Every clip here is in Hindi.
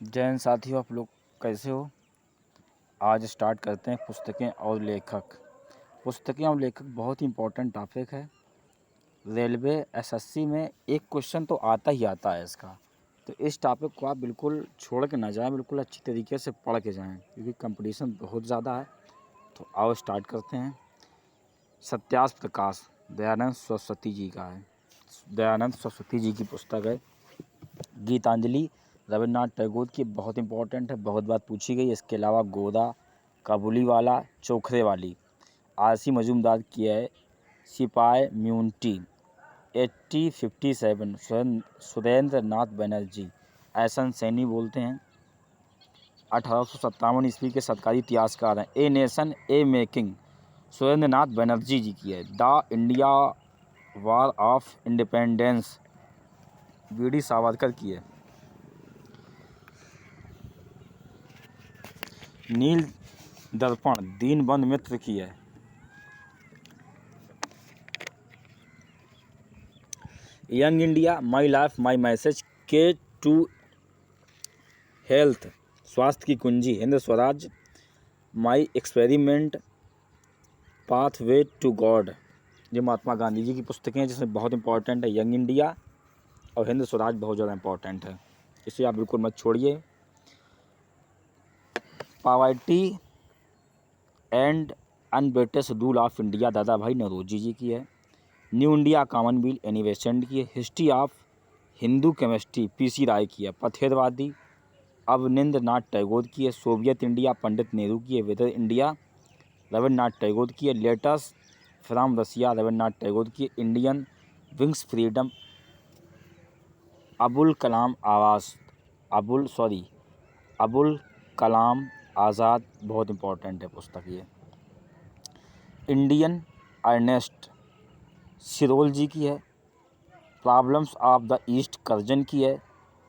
जय हिंद साथियों, आप लोग कैसे हो। आज स्टार्ट करते हैं पुस्तकें और लेखक। पुस्तकें और लेखक बहुत ही इम्पोर्टेंट टॉपिक है। रेलवे एसएससी में एक क्वेश्चन तो आता ही आता है इसका, तो इस टॉपिक को आप बिल्कुल छोड़ के ना जाएं, बिल्कुल अच्छी तरीके से पढ़ के जाएं, क्योंकि कंपटीशन बहुत ज़्यादा है। तो आओ स्टार्ट करते हैं। सत्यास प्रकाश दयानंद सरस्वती जी का है। दयानंद सरस्वती जी की पुस्तक है। गीतांजलि रविन्द्रनाथ टैगोर की बहुत इंपॉर्टेंट है, बहुत बार पूछी गई। इसके अलावा गोदा, काबुलीवाला, चोखरे वाली। आरसी मजूमदार की है सिपाही म्यूनिटी। 1857 सुरेंद्र नाथ बनर्जी, ऐसन सैनी बोलते हैं। 1857 ईस्वी के सरकारी इतिहासकार हैं। A nation a making, Surendra Nath Banerjee ji की है। The India war of independence, VD Savarkar की है। नील दर्पण दीनबंधु मित्र की है। Young India, my life my message, key to health, स्वास्थ्य की कुंजी, Hind Swaraj, my experiment, pathway to god. ये महात्मा गांधी जी की पुस्तकें हैं, जिसमें बहुत इंपॉर्टेंट है यंग इंडिया और हिंद स्वराज, बहुत ज़्यादा इंपॉर्टेंट है, इसे आप बिल्कुल मत छोड़िए। Poverty and un-British schedule of India, दादा भाई नौरोजी जी की है। न्यू इंडिया कॉमनवेल्थ एनिवेसेंट की है। History of Hindu chemistry, PC Ray की है। पथेरवादी अवनींद्रनाथ टैगोर की है। सोवियत इंडिया पंडित नेहरू की है। वेदर इंडिया रविन्द्रनाथ टैगोर की है। लेटर्स फ्रॉम रसिया रविन्द्रनाथ टैगोर की है। Indian wings freedom Abul Kalam Azad, बहुत इंपॉर्टेंट है पुस्तक ये। इंडियन अर्नेस्ट सिरोल जी की है। Problems of the east Curzon की है।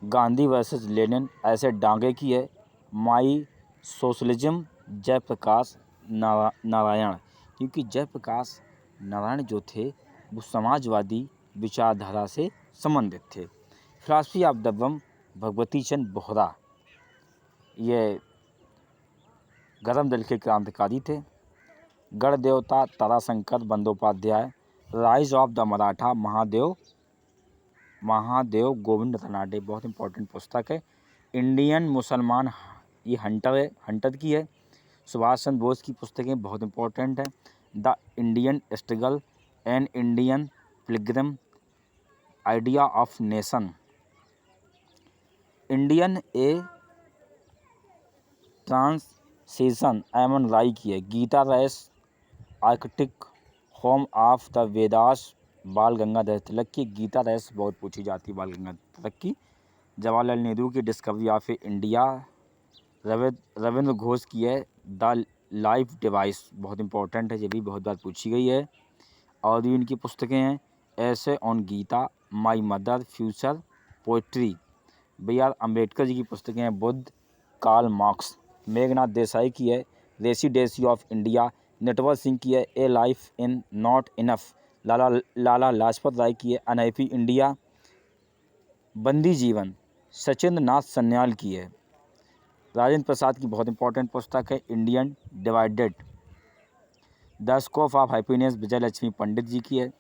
गांधी वर्सेस लेनिन ऐसे डांगे की है। माई सोशलिज्म जयप्रकाश नारायण, क्योंकि जयप्रकाश नारायण जो थे वो समाजवादी विचारधारा से संबंधित थे। Philosophy of the bomb Bhagwati Chand Bohra, ये गरम दल के क्रांतिकारी थे। Ganadevata Tarashankar Bandyopadhyay. Rise of the Maratha Mahadev Govind Ranade, बहुत इंपॉर्टेंट पुस्तक है। इंडियन मुसलमान, ये हंटर की है। सुभाष चंद्र बोस की पुस्तकें बहुत इंपॉर्टेंट है। The Indian struggle and Indian pilgrim, idea of nation. Indian a transition MN Roy की है। गीता रेस Arctic home of the Vedas, Bal Gangadhar तिलक की। गीता रेस बहुत पूछी जाती है बाल गंगाधर तिलक की। जवाहरलाल नेहरू की discovery of India. Ravindra Ghosh की है द लाइफ डिवाइस, बहुत इंपॉर्टेंट है, ये भी बहुत बार पूछी गई है। और भी इनकी पुस्तकें हैं। Essays on Gita, my mother, future poetry. B.R. Ambedkar ji की पुस्तकें हैं। Buddha, Karl Marx. मेघनाथ देसाई की है residency of India. Natwar Singh की है a life in not enough. Lala Lajpat Rai की है अनहैप्पी इंडिया, बंदी जीवन। सचिंद्र नाथ सन्याल की है। राजेंद्र प्रसाद की बहुत इंपॉर्टेंट पुस्तक है Indian divided. The scope of happiness, Vijay Lakshmi Pandit ji की है।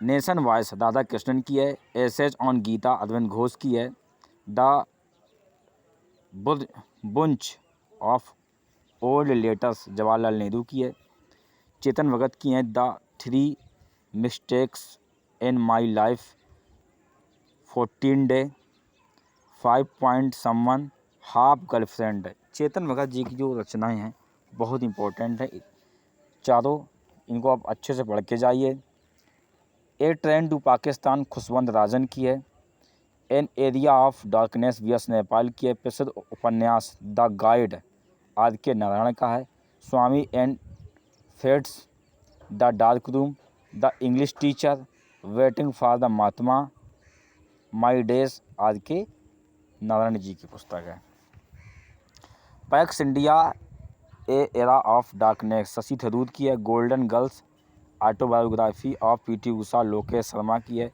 नेशन वॉइस राधा कृष्णन की है। एसेज ऑन गीता अरविंद घोष की है। The bunch of old letters Jawaharlal Nehru की है। चेतन भगत की हैं the 3 mistakes in my life, 14 day, 5 point someone, half girlfriend. Chetan Bhagat ji की जो रचनाएं हैं बहुत इंपॉर्टेंट है चारों, इनको आप अच्छे से पढ़ के जाइए। ए ट्रेन टू पाकिस्तान खुशवंत राजन की है। An area of darkness VS. Nepal की है। प्रसिद्ध उपन्यास द गाइड R.K. नारायण का है। Swami and fates, the dark room, the English teacher, waiting for the Mahatma, my days R.K. Narayan ji की पुस्तक है। Pax India a era of darkness Shashi Tharoor की है। Golden girls autobiography of P.T. Usha Lokesh Sharma की है।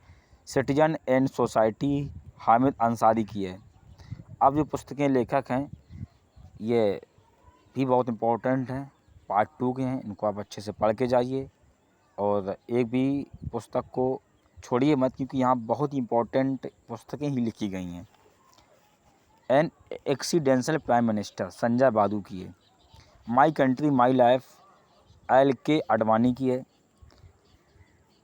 Citizen and society Hamid Ansari की है। अब जो पुस्तकें लेखक हैं ये भी बहुत इम्पोर्टेंट हैं, पार्ट 2 के हैं, इनको आप अच्छे से पढ़ के जाइए और एक भी पुस्तक को छोड़िए मत, क्योंकि यहाँ बहुत ही इम्पोर्टेंट पुस्तकें ही लिखी गई हैं। N accidental prime minister Sanjay बादू की है। My country my life LK Advani की है।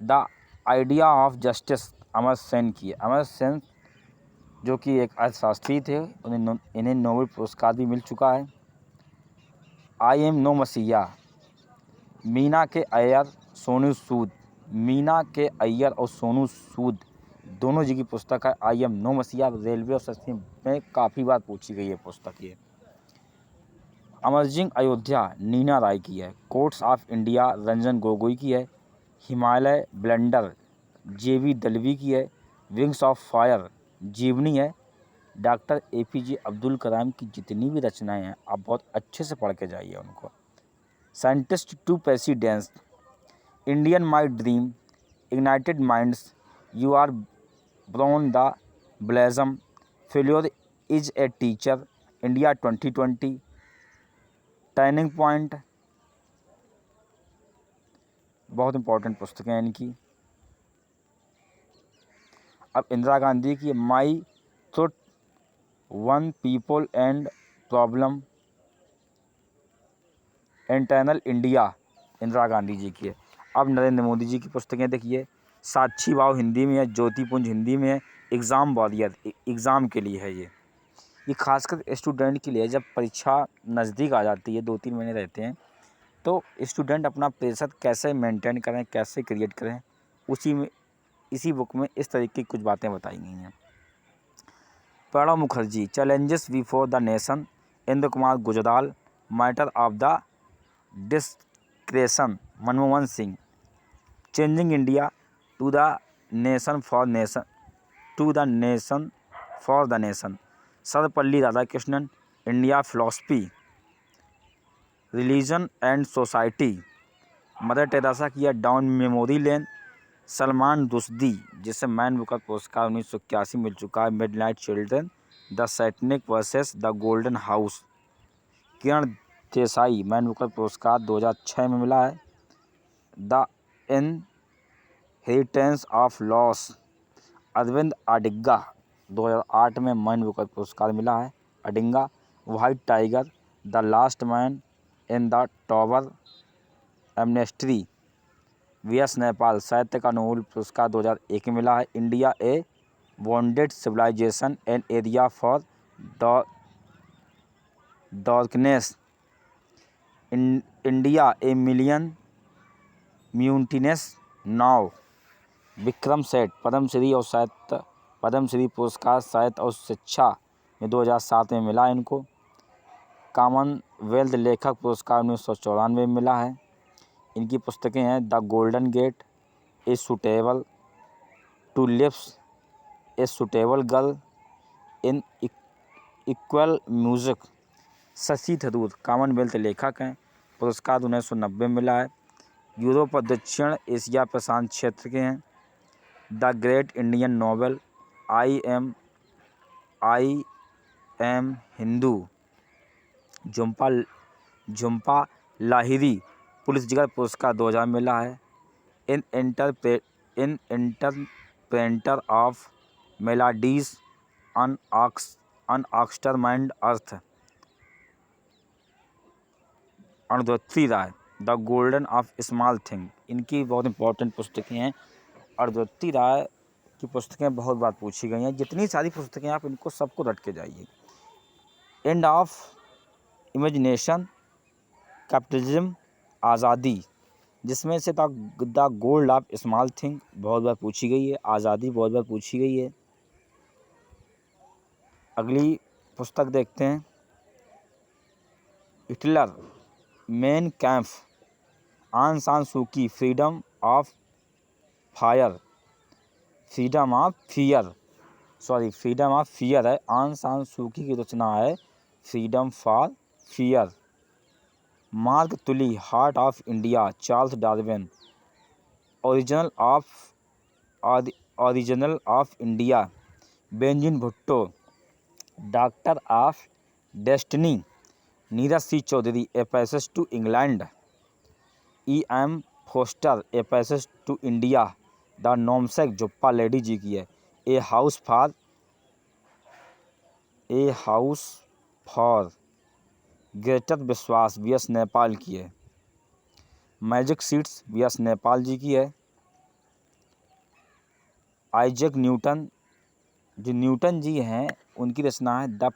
द आइडिया ऑफ जस्टिस अमर सेन की है। अमर सेन जो कि एक अर्थशास्त्री थे, इन्हें नोबेल पुरस्कार भी मिल चुका है। आई एम नो मसीहा मीना के अय्यर सोनू सूद, मीना के अय्यर और सोनू सूद दोनों जी की पुस्तक है आई एम नो मसीहा। रेलवे और सस्ती में काफ़ी बार पूछी गई है पुस्तक ये। अमरजिंग अयोध्या नीना राय की है। Courts of India Ranjan Gogoi की है। हिमालय ब्लेंडर JV दलवी की है। विंग्स ऑफ फायर जीवनी है। डॉक्टर APJ अब्दुल कलाम की जितनी भी रचनाएं हैं आप बहुत अच्छे से पढ़ के जाइए उनको। Scientist to presidents, Indian my dream, ignited minds, you are born the blossom, failure is a teacher, India 2020, turning point, बहुत इंपॉर्टेंट पुस्तकें हैं इनकी। अब इंदिरा गांधी की my truth, one people and problem, internal India Indira Gandhi ji की है। अब नरेंद्र मोदी जी की पुस्तकें देखिए। साक्षी भाव हिंदी में है, ज्योतिपुंज हिंदी में है, एग्ज़ाम वॉरियर एग्ज़ाम के लिए है ये खासकर स्टूडेंट के लिए है। जब परीक्षा नज़दीक आ जाती है, 2-3 महीने रहते हैं, तो स्टूडेंट अपना प्रतिशत कैसे मेंटेन करें, कैसे क्रिएट करें, इसी बुक में इस तरीके की कुछ बातें बताई गई हैं। Pranab Mukherjee challenges before the nation, Inder Kumar Gujral matter of the discretion, Manmohan Singh changing India to the nation for the nation, Sarvepalli Radhakrishnan India philosophy, religion and society, Mother Teresa की down memory lane, Salman Rushdie जिसे मैन बुकर पुरस्कार 1981 मिल चुका है, midnight children, the satanic verses the golden house, Kiran Desai man Booker पुरस्कार 2006 में मिला है, the inheritance of loss, Arvind Adiga 2008 में मैन बुकर पुरस्कार मिला है, Adiga, white tiger, the last man in the tower, amnesty, VS Naipaul साहित्य का नोबेल पुरस्कार 2001 में मिला है, India a wounded civilization an area for darkness, India a million mutinies now, Vikram Seth Padmashri और साहित्य पद्मश्री पुरस्कार साहित्य और शिक्षा में 2007 में मिला इनको, कॉमनवेल्थ लेखक पुरस्कार 1994 में मिला है। इनकी पुस्तकें हैं the golden gate, a suitable two lives, a suitable girl, in equal music. Shashi Tharoor Commonwealth लेखक हैं, पुरस्कार 1990 में मिला है, यूरोप और दक्षिण एशिया प्रशांत क्षेत्र के हैं। The great Indian novel, I am Hindu, Jhumpa Lahiri Pulitzer पुरस्कार 2000 मिला है, in interpreter of maladies unaccustomed earth, Arundhati Roy, the golden of small thing. इनकी बहुत इंपॉर्टेंट पुस्तकें हैं। अरुंधति राय की पुस्तकें बहुत बार पूछी गई हैं। जितनी सारी पुस्तकें आप इनको सबको रट के जाइए। एंड ऑफ इमेजिनेशन, कैपिटलिज्म, आज़ादी, जिसमें से the gold of small thing बहुत बार पूछी गई है, आज़ादी बहुत बार पूछी गई है। अगली पुस्तक देखते हैं, हिटलर, मेन कैम्प, आन सान सूकी, फ्रीडम ऑफ फियर है। आन सान सूकी की रचना है freedom for fear. Mark Tully, heart of India, Charles Darwin, original of India, Benjamin Bhutto, doctor of destiny, Neeraj C Chaudhary, a passage to England, E.M. Forster, a passage to India, the namesake Jhumpa Lahiri ji की है। ए हाउस फॉर ग्रेटर विश्वास V.S. नेपाल की है। Magic seeds V.S. नेपाल जी की है। आइजैक न्यूटन, जो न्यूटन जी हैं उनकी रचना है द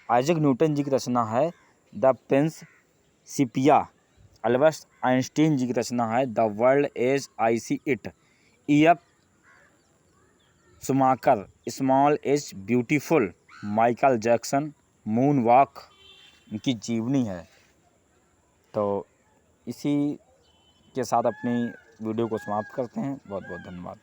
आइजैक न्यूटन जी की रचना है the Principia. Albert Einstein ji की रचना है the world as I see it. E.F. Schumacher, small is beautiful. Michael Jackson, moonwalk उनकी जीवनी है। तो इसी के साथ अपनी वीडियो को समाप्त करते हैं। बहुत बहुत धन्यवाद।